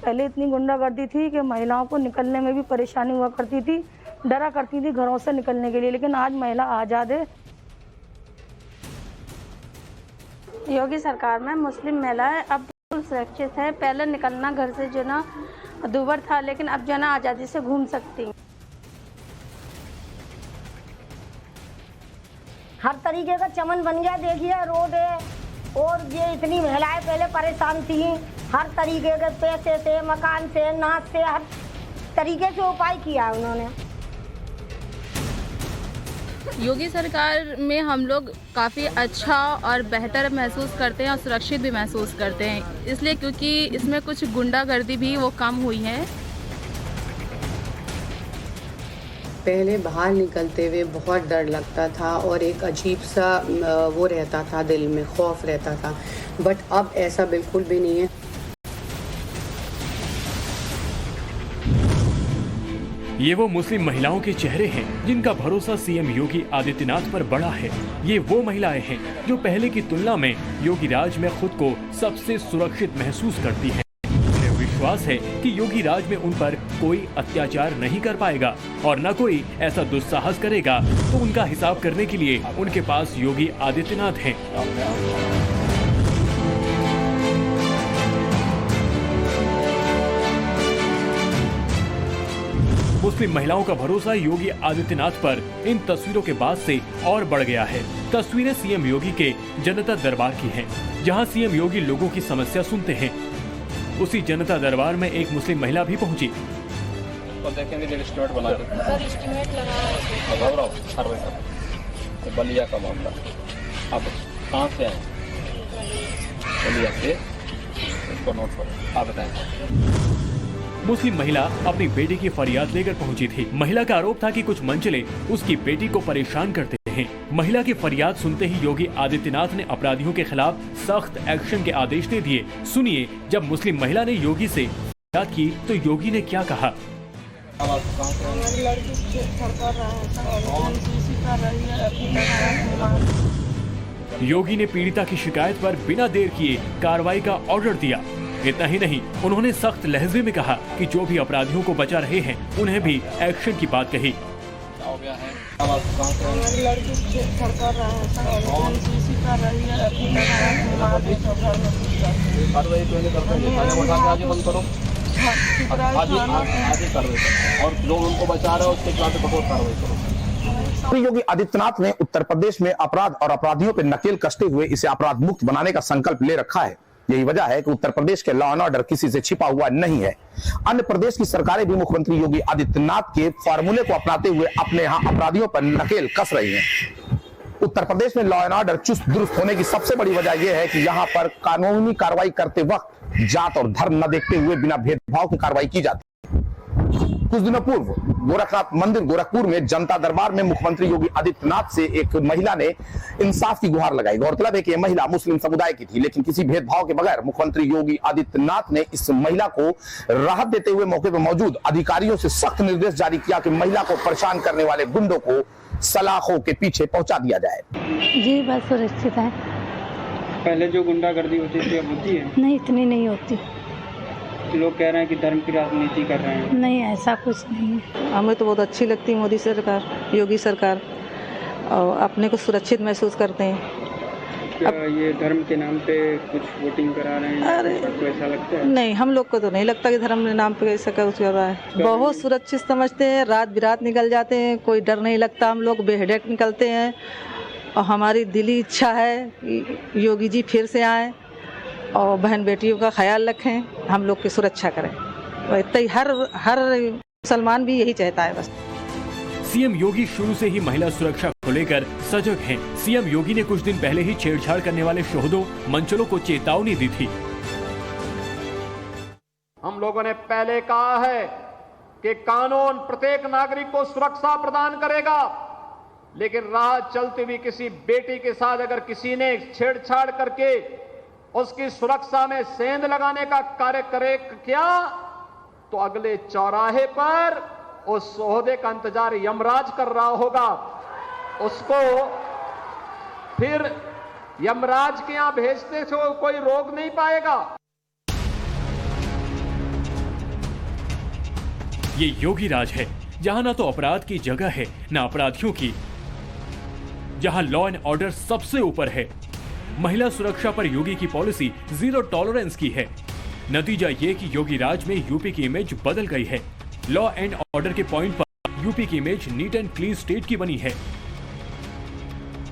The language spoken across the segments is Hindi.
पहले इतनी गुंडागर्दी थी कि महिलाओं को निकलने में भी परेशानी हुआ करती थी, डरा करती थी घरों से निकलने के लिए, लेकिन आज महिला आज़ाद है। योगी सरकार में मुस्लिम महिलाएं अब बिल्कुल सुरक्षित है। पहले निकलना घर से जो ना दूभर था, लेकिन अब जो ना आज़ादी से घूम सकती हैं। हर तरीके का चमन बन गया, देखिए रोड है, और ये इतनी महिलाएं पहले परेशान थी, हर तरीके के पैसे से, मकान से, नाच से, हर तरीके से उपाय किया है उन्होंने। योगी सरकार में हम लोग काफ़ी अच्छा और बेहतर महसूस करते हैं और सुरक्षित भी महसूस करते हैं, इसलिए क्योंकि इसमें कुछ गुंडागर्दी भी वो कम हुई है। पहले बाहर निकलते हुए बहुत डर लगता था और एक अजीब सा वो रहता था, दिल में खौफ रहता था, बट अब ऐसा बिल्कुल भी नहीं है। ये वो मुस्लिम महिलाओं के चेहरे हैं जिनका भरोसा सीएम योगी आदित्यनाथ पर बड़ा है। ये वो महिलाएं हैं जो पहले की तुलना में योगी राज में खुद को सबसे सुरक्षित महसूस करती हैं। उन्हें विश्वास है कि योगी राज में उन पर कोई अत्याचार नहीं कर पाएगा और न कोई ऐसा दुस्साहस करेगा, तो उनका हिसाब करने के लिए उनके पास योगी आदित्यनाथ हैं। मुस्लिम महिलाओं का भरोसा योगी आदित्यनाथ पर इन तस्वीरों के बाद से और बढ़ गया है। तस्वीरें सीएम योगी के जनता दरबार की हैं, जहां सीएम योगी लोगों की समस्या सुनते हैं। उसी जनता दरबार में एक मुस्लिम महिला भी पहुंची। तो देखेंगे जब एस्टिमेट बना के सर एस्टिमेट लगा तो बलिया का मामला आप कहाँ से आए? बलिया से, इसको नोट करो, आप बताएं। मुस्लिम महिला अपनी बेटी की फरियाद लेकर पहुंची थी। महिला का आरोप था कि कुछ मंचले उसकी बेटी को परेशान करते हैं। महिला की फरियाद सुनते ही योगी आदित्यनाथ ने अपराधियों के खिलाफ सख्त एक्शन के आदेश दे दिए। सुनिए, जब मुस्लिम महिला ने योगी से फरियाद की तो योगी ने क्या कहा। योगी ने पीड़िता की शिकायत पर बिना देर किए कार्रवाई का ऑर्डर दिया। इतना ही नहीं, उन्होंने सख्त लहजे में कहा कि जो भी अपराधियों को बचा रहे हैं उन्हें भी एक्शन की बात कही। और जो उनको बचा रहे हैं उसके खिलाफ कठोर कार्रवाई करो। योगी आदित्यनाथ ने उत्तर प्रदेश में अपराध और अपराधियों पर नकेल कसते हुए इसे अपराध मुक्त बनाने का संकल्प ले रखा है। यही वजह है कि उत्तर प्रदेश के लॉ एंड ऑर्डर किसी से छिपा हुआ नहीं है। अन्य प्रदेश की सरकारें भी मुख्यमंत्री योगी आदित्यनाथ के फॉर्मूले को अपनाते हुए अपने यहाँ अपराधियों पर नकेल कस रही हैं। उत्तर प्रदेश में लॉ एंड ऑर्डर चुस्त दुरुस्त होने की सबसे बड़ी वजह यह है कि यहाँ पर कानूनी कार्रवाई करते वक्त जात और धर्म न देखते हुए बिना भेदभाव की कार्रवाई की जाती है। कुछ दिनों पूर्व गोरखनाथ मंदिर गोरखपुर में जनता दरबार में मुख्यमंत्री योगी आदित्यनाथ से एक महिला ने इंसाफ की गुहार लगाई। गौरतलब है कि यह महिला मुस्लिम समुदाय की थी, लेकिन किसी भेदभाव के बगैर मुख्यमंत्री योगी आदित्यनाथ ने इस महिला को राहत देते हुए मौके पर मौजूद अधिकारियों से सख्त निर्देश जारी किया कि महिला को परेशान करने वाले गुंडों को सलाखों के पीछे पहुंचा दिया जाए। जी बस सुरक्षित है। पहले जो गुंडागर्दी होती थी अब होती है? नहीं, इतनी नहीं होती। लोग कह रहे हैं कि धर्म की राजनीति कर रहे हैं। नहीं, ऐसा कुछ नहीं है। हमें तो बहुत अच्छी लगती है मोदी सरकार, योगी सरकार, और अपने को सुरक्षित महसूस करते हैं। क्या ये धर्म के नाम पे कुछ वोटिंग करा रहे हैं? अरे आपको ऐसा लगता है? नहीं, हम लोग को तो नहीं लगता कि धर्म के नाम पे ऐसा कुछ कर रहा है। बहुत सुरक्षित समझते हैं, रात बिरात निकल जाते हैं, कोई डर नहीं लगता। हम लोग बेहड़क निकलते हैं और हमारी दिली इच्छा है योगी जी फिर से आए और बहन बेटियों का ख्याल रखें, हम लोग की सुरक्षा करें। इतना ही हर मुसलमान भी यही चाहता है बस। सीएम योगी शुरू से ही महिला सुरक्षा को लेकर सजग हैं। सीएम योगी ने कुछ दिन पहले ही छेड़छाड़ करने वाले शोहदों मंचलों को चेतावनी दी थी। हम लोगों ने पहले कहा है कि कानून प्रत्येक नागरिक को सुरक्षा प्रदान करेगा, लेकिन राह चलती हुई किसी बेटी के साथ अगर किसी ने छेड़छाड़ करके उसकी सुरक्षा में सेंध लगाने का कार्य करे क्या, तो अगले चौराहे पर उस सोहदे का इंतजार यमराज कर रहा होगा। उसको फिर यमराज के यहां भेजने से कोई रोक नहीं पाएगा। ये योगी राज है, जहां ना तो अपराध की जगह है न अपराधियों की, जहां लॉ एंड ऑर्डर सबसे ऊपर है। महिला सुरक्षा पर योगी की पॉलिसी 0 टॉलरेंस की है। नतीजा ये कि योगी राज में यूपी की इमेज बदल गई है। लॉ एंड ऑर्डर के पॉइंट पर यूपी की image neat and clean state की बनी है।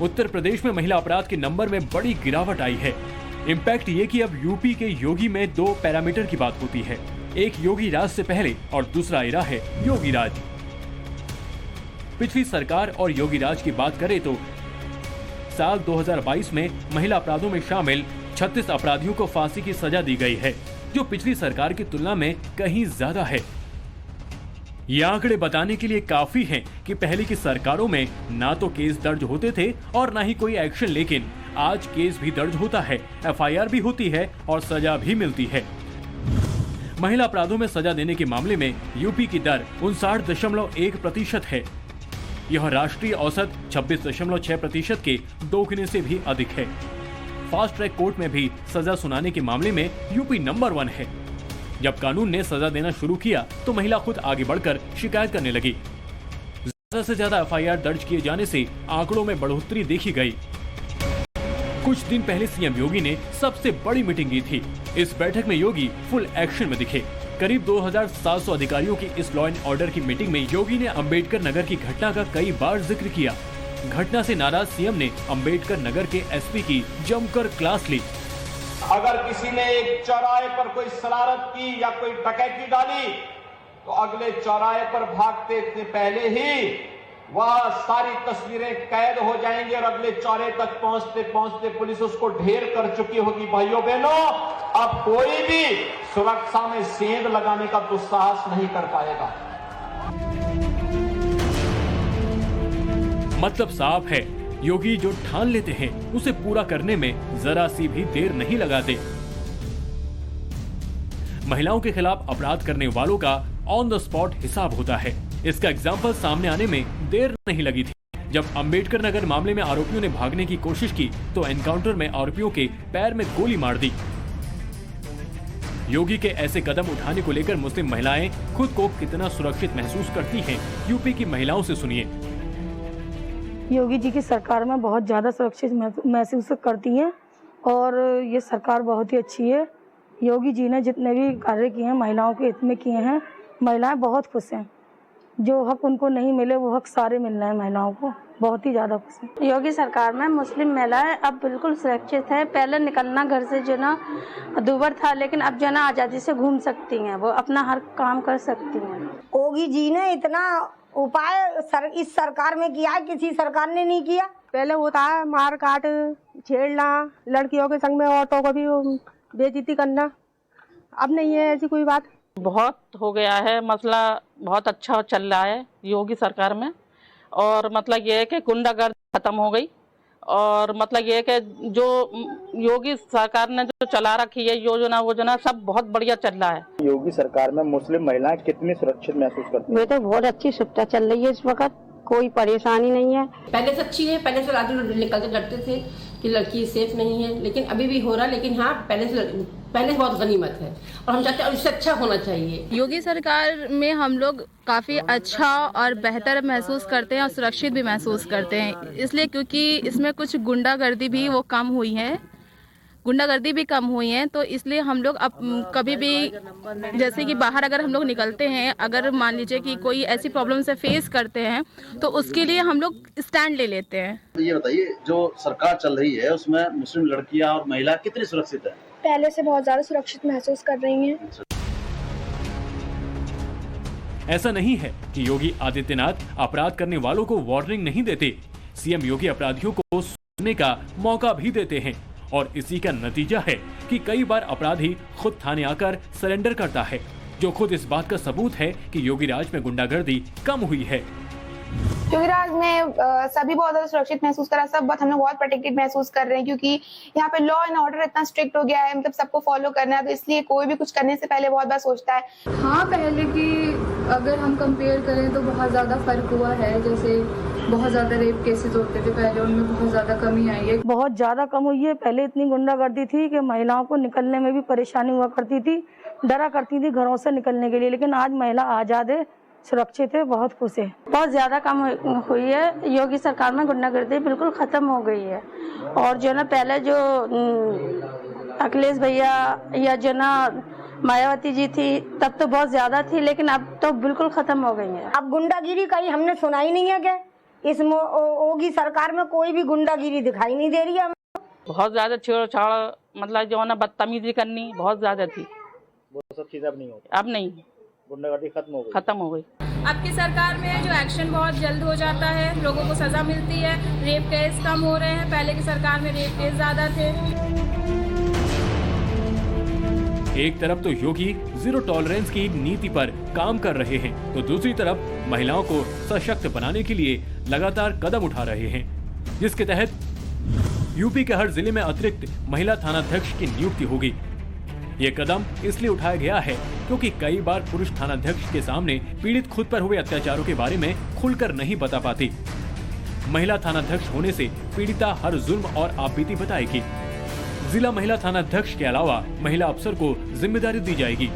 उत्तर प्रदेश में महिला अपराध के नंबर में बड़ी गिरावट आई है। इम्पैक्ट ये कि अब यूपी के योगी में 2 पैरामीटर की बात होती है, एक योगी राज से पहले और दूसरा एरा है योगी राज। पिछली सरकार और योगी राज की बात करें तो साल 2022 में महिला अपराधों में शामिल 36 अपराधियों को फांसी की सजा दी गई है, जो पिछली सरकार की तुलना में कहीं ज्यादा है। ये आंकड़े बताने के लिए काफी हैं कि पहले की सरकारों में ना तो केस दर्ज होते थे और ना ही कोई एक्शन, लेकिन आज केस भी दर्ज होता है, एफआईआर भी होती है और सजा भी मिलती है। महिला अपराधों में सजा देने के मामले में यूपी की दर 59.1% है। यह राष्ट्रीय औसत 26.6% के दोगुने से भी अधिक है। फास्ट ट्रैक कोर्ट में भी सजा सुनाने के मामले में यूपी नंबर 1 है। जब कानून ने सजा देना शुरू किया तो महिला खुद आगे बढ़कर शिकायत करने लगी। ज्यादा से ज्यादा एफआईआर दर्ज किए जाने से आंकड़ों में बढ़ोतरी देखी गई। कुछ दिन पहले सीएम योगी ने सबसे बड़ी मीटिंग की थी। इस बैठक में योगी फुल एक्शन में दिखे। करीब 2700 अधिकारियों की इस लॉ एंड ऑर्डर की मीटिंग में योगी ने अंबेडकर नगर की घटना का कई बार जिक्र किया। घटना से नाराज सीएम ने अंबेडकर नगर के एसपी की जमकर क्लास ली। अगर किसी ने एक चौराहे पर कोई शरारत की या कोई डकैती डाली तो अगले चौराहे पर भागते से पहले ही वह सारी तस्वीरें कैद हो जाएंगी और अगले चौराहे तक पहुंचते पहुंचते पुलिस उसको ढेर कर चुकी होगी। भाइयों बहनों, अब कोई भी सुरक्षा में सेंध लगाने का दुस्साहस नहीं कर पाएगा। मतलब साफ है, योगी जो ठान लेते हैं उसे पूरा करने में जरा सी भी देर नहीं लगाते। महिलाओं के खिलाफ अपराध करने वालों का ऑन द स्पॉट हिसाब होता है। इसका एग्जाम्पल सामने आने में देर नहीं लगी थी। जब अंबेडकर नगर मामले में आरोपियों ने भागने की कोशिश की तो एनकाउंटर में आरोपियों के पैर में गोली मार दी। योगी के ऐसे कदम उठाने को लेकर मुस्लिम महिलाएं खुद को कितना सुरक्षित महसूस करती हैं, यूपी की महिलाओं से सुनिए। योगी जी की सरकार में बहुत ज़्यादा सुरक्षित महसूस करती हैं और ये सरकार बहुत ही अच्छी है। योगी जी ने जितने भी कार्य किए हैं महिलाओं के हित में किए हैं, महिलाएं बहुत खुश हैं। जो हक उनको नहीं मिले वो हक सारे मिल रहे हैं महिलाओं को, बहुत ही ज़्यादा खुश हैं। योगी सरकार में मुस्लिम महिलाएं अब बिल्कुल सुरक्षित है। पहले निकलना घर से जो ना दूभर था, लेकिन अब जो ना आज़ादी से घूम सकती हैं, वो अपना हर काम कर सकती हैं। योगी जी ने इतना उपाय इस सरकार में किया है, किसी सरकार ने नहीं किया। पहले होता है मार काट, छेड़ना, लड़कियों के संग में औरतों को भी बेइज्जती करना। अब नहीं है ऐसी कोई बात। बहुत हो गया है, मसला बहुत अच्छा चल रहा है योगी सरकार में। और मतलब ये है कि गुंडागर्दी खत्म हो गई और मतलब ये है कि जो योगी सरकार ने जो चला रखी है योजना वोजना सब बहुत बढ़िया चल रहा है। योगी सरकार में मुस्लिम महिलाएं कितनी सुरक्षित महसूस करती हैं? तो बहुत अच्छी सुविधा चल रही है इस वक्त, कोई परेशानी नहीं है। पहले से अच्छी है। पहले से आदमी निकलते डरते थे कि लड़की सेफ नहीं है, लेकिन अभी भी हो रहा है। लेकिन हाँ, पहले से बहुत गनीमत है और हम चाहते हैं इससे अच्छा होना चाहिए। योगी सरकार में हम लोग काफ़ी अच्छा और बेहतर महसूस करते हैं और सुरक्षित भी महसूस करते हैं, इसलिए क्योंकि इसमें कुछ गुंडागर्दी भी वो कम हुई है, गुंडागर्दी भी कम हुई है। तो इसलिए हम लोग अब कभी भी जैसे कि बाहर अगर हम लोग निकलते हैं, अगर मान लीजिए कि कोई ऐसी प्रॉब्लम से फेस करते हैं तो उसके लिए हम लोग स्टैंड ले लेते हैं। ये बताइए, जो सरकार चल रही है उसमें मुस्लिम लड़कियां और महिला कितनी सुरक्षित है? पहले से बहुत ज्यादा सुरक्षित महसूस कर रही हैं। ऐसा नहीं है कि योगी आदित्यनाथ अपराध करने वालों को वार्निंग नहीं देते। सीएम योगी अपराधियों को सुनने का मौका भी देते हैं और इसी का नतीजा है कि कई बार अपराधी खुद थाने आकर सरेंडर करता है, जो खुद इस बात का सबूत है कि योगी राज में गुंडागर्दी कम हुई है। योगी राज में सभी बहुत ज्यादा सुरक्षित महसूस कर रहा है, सब बहुत हम लोग बहुत प्रोटेक्टेड महसूस कर रहे हैं, क्योंकि यहाँ पे लॉ एंड ऑर्डर इतना स्ट्रिक्ट हो गया है, मतलब सबको फॉलो करना है, तो इसलिए कोई भी कुछ करने से पहले बहुत बार सोचता है। हाँ, पहले की अगर हम कंपेयर करें तो बहुत ज़्यादा फर्क हुआ है। जैसे बहुत ज़्यादा रेप केसेस होते थे पहले, उनमें बहुत ज़्यादा कमी आई है। बहुत ज़्यादा कम हुई है। पहले इतनी गुंडागर्दी थी कि महिलाओं को निकलने में भी परेशानी हुआ करती थी, डरा करती थी घरों से निकलने के लिए, लेकिन आज महिला आज़ाद है। सुरक्षित है, बहुत खुश है। बहुत ज़्यादा कम हुई है। योगी सरकार में गुंडागर्दी बिल्कुल ख़त्म हो गई है। और जो ना पहले जो अखिलेश भैया या जो ना मायावती जी थी तब तो बहुत ज़्यादा थी, लेकिन अब तो बिल्कुल ख़त्म हो गई है। अब गुंडागिरी कहीं हमने सुना ही नहीं है क्या? इस योगी सरकार में कोई भी गुंडागिरी दिखाई नहीं दे रही है। बहुत ज़्यादा छेड़छाड़ मतलब जो है ना बदतमीजी करनी बहुत ज़्यादा थी। वो सब चीज़ अब नहीं होती। अब नहीं, गुंडागर्दी खत्म हो गई। अब की सरकार में जो एक्शन बहुत जल्द हो जाता है, लोगों को सजा मिलती है, रेप केस कम हो रहे हैं। पहले की सरकार में रेप केस ज़्यादा थे। एक तरफ तो योगी जीरो टॉलरेंस की नीति पर काम कर रहे हैं, तो दूसरी तरफ महिलाओं को सशक्त बनाने के लिए लगातार कदम उठा रहे हैं, जिसके तहत यूपी के हर जिले में अतिरिक्त महिला थानाध्यक्ष की नियुक्ति होगी। ये कदम इसलिए उठाया गया है क्योंकि कई बार पुरुष थानाध्यक्ष के सामने पीड़ित खुद पर हुए अत्याचारों के बारे में खुलकर नहीं बता पाती। महिला थानाध्यक्ष होने से पीड़िता हर जुल्म और आपबीती बताएगी। जिला महिला थानाध्यक्ष के अलावा महिला अफसर को जिम्मेदारी दी जाएगी।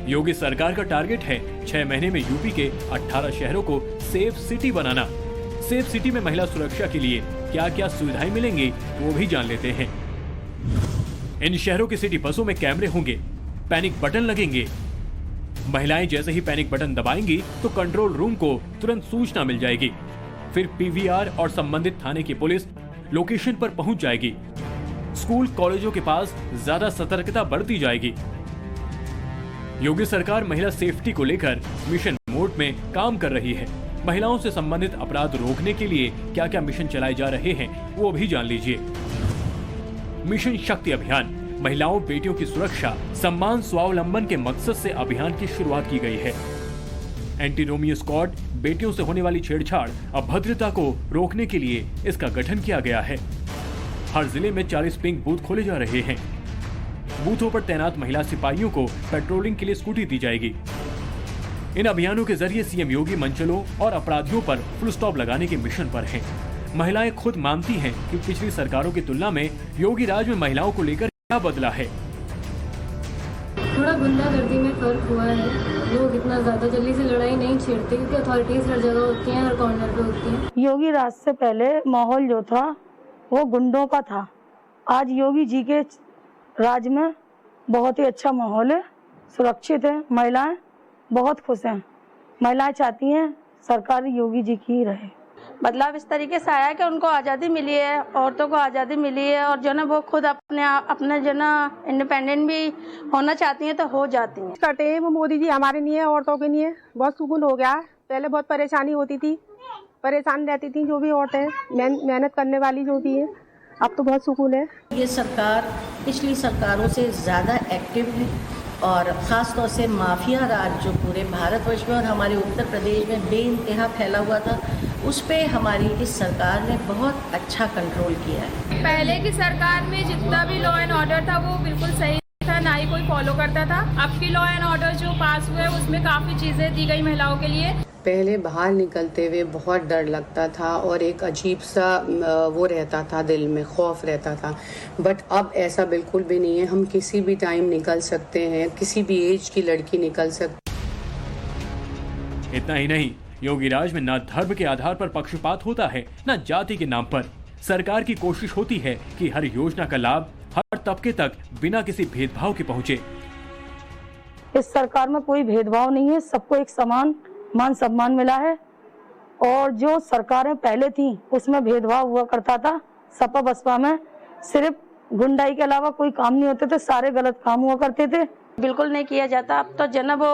योगी सरकार का टारगेट है 6 महीने में यूपी के 18 शहरों को सेफ सिटी बनाना। सेफ सिटी में महिला सुरक्षा के लिए क्या क्या सुविधाएं मिलेंगी वो भी जान लेते हैं। इन शहरों की सिटी बसों में कैमरे होंगे, पैनिक बटन लगेंगे। महिलाएं जैसे ही पैनिक बटन दबाएंगी तो कंट्रोल रूम को तुरंत सूचना मिल जाएगी। फिर पीवीआर और संबंधित थाने की पुलिस लोकेशन पर पहुंच जाएगी। स्कूल कॉलेजों के पास ज्यादा सतर्कता बरती जाएगी। योगी सरकार महिला सेफ्टी को लेकर मिशन मोड में काम कर रही है। महिलाओं से संबंधित अपराध रोकने के लिए क्या क्या मिशन चलाए जा रहे हैं वो भी जान लीजिए। मिशन शक्ति अभियान, महिलाओं बेटियों की सुरक्षा, सम्मान, स्वावलंबन के मकसद से अभियान की शुरुआत की गई है। एंटी रोमियो स्क्वाड, बेटियों से होने वाली छेड़छाड़, अभद्रता को रोकने के लिए इसका गठन किया गया है। हर जिले में 40 पिंक बूथ खोले जा रहे हैं। बूथों पर तैनात महिला सिपाहियों को पेट्रोलिंग के लिए स्कूटी दी जाएगी। इन अभियानों के जरिए सीएम योगी मंचलों और अपराधियों पर फुल स्टॉप लगाने के मिशन पर हैं। महिलाएं खुद मानती हैं कि पिछली सरकारों की तुलना में योगी राज में महिलाओं को लेकर क्या बदला है। थोड़ा गुंडागर्दी में फर्क हुआ है। लोग इतना ज्यादा जल्दी से लड़ाई नहीं छेड़ते क्योंकि अथॉरिटीज हर जगह होती हैं, हर कॉर्नर पे होती हैं। योगी राज से पहले माहौल जो था वो गुंडों का था। आज योगी जी के राज में बहुत ही अच्छा माहौल है, सुरक्षित है। महिलाएं बहुत खुश हैं। महिलाएं चाहती हैं सरकार योगी जी की ही रहे। बदलाव इस तरीके से आया कि उनको आज़ादी मिली है, औरतों को आज़ादी मिली है, और जो ना वो खुद अपने जो ना इंडिपेंडेंट भी होना चाहती हैं तो हो जाती हैं। करते हैं वो मोदी जी हमारे लिए, औरतों के लिए बहुत सुकून हो गया है। पहले बहुत परेशानी होती थी, परेशान रहती थी जो भी औरतें मेहनत करने वाली जो भी है, अब तो बहुत सुकून है। ये सरकार पिछली सरकारों से ज़्यादा एक्टिव है और ख़ास तौर से माफिया राज जो पूरे भारतवर्ष में और हमारे उत्तर प्रदेश में बेइंतहा फैला हुआ था, उस पे हमारी इस सरकार ने बहुत अच्छा कंट्रोल किया है। पहले की सरकार में जितना भी लॉ एंड ऑर्डर था वो बिल्कुल सही था, ना ही कोई फॉलो करता था। अब की लॉ एंड ऑर्डर जो पास हुए उसमें काफ़ी चीज़ें दी गई महिलाओं के लिए। पहले बाहर निकलते हुए बहुत डर लगता था और एक अजीब सा वो रहता था, दिल में खौफ रहता था। बट अब ऐसा बिल्कुल भी नहीं है। हम किसी भी टाइम निकल सकते हैं, किसी भी एज की लड़की निकल सकती। इतना ही नहीं, योगी राज में न धर्म के आधार पर पक्षपात होता है, न जाति के नाम पर। सरकार की कोशिश होती है कि हर योजना का लाभ हर तबके तक बिना किसी भेदभाव के पहुंचे। इस सरकार में कोई भेदभाव नहीं है, सबको एक समान मान सम्मान मिला है। और जो सरकारें पहले थी उसमें भेदभाव हुआ करता था। सपा बसपा में सिर्फ गुंडाई के अलावा कोई काम नहीं होते थे, सारे गलत काम हुआ करते थे। बिल्कुल नहीं किया जाता। अब तो जना वो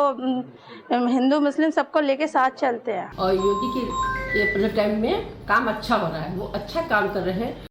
हिंदू मुस्लिम सबको लेके साथ चलते हैं। और योगी के टाइम में काम अच्छा हो रहा है, वो अच्छा काम कर रहे हैं।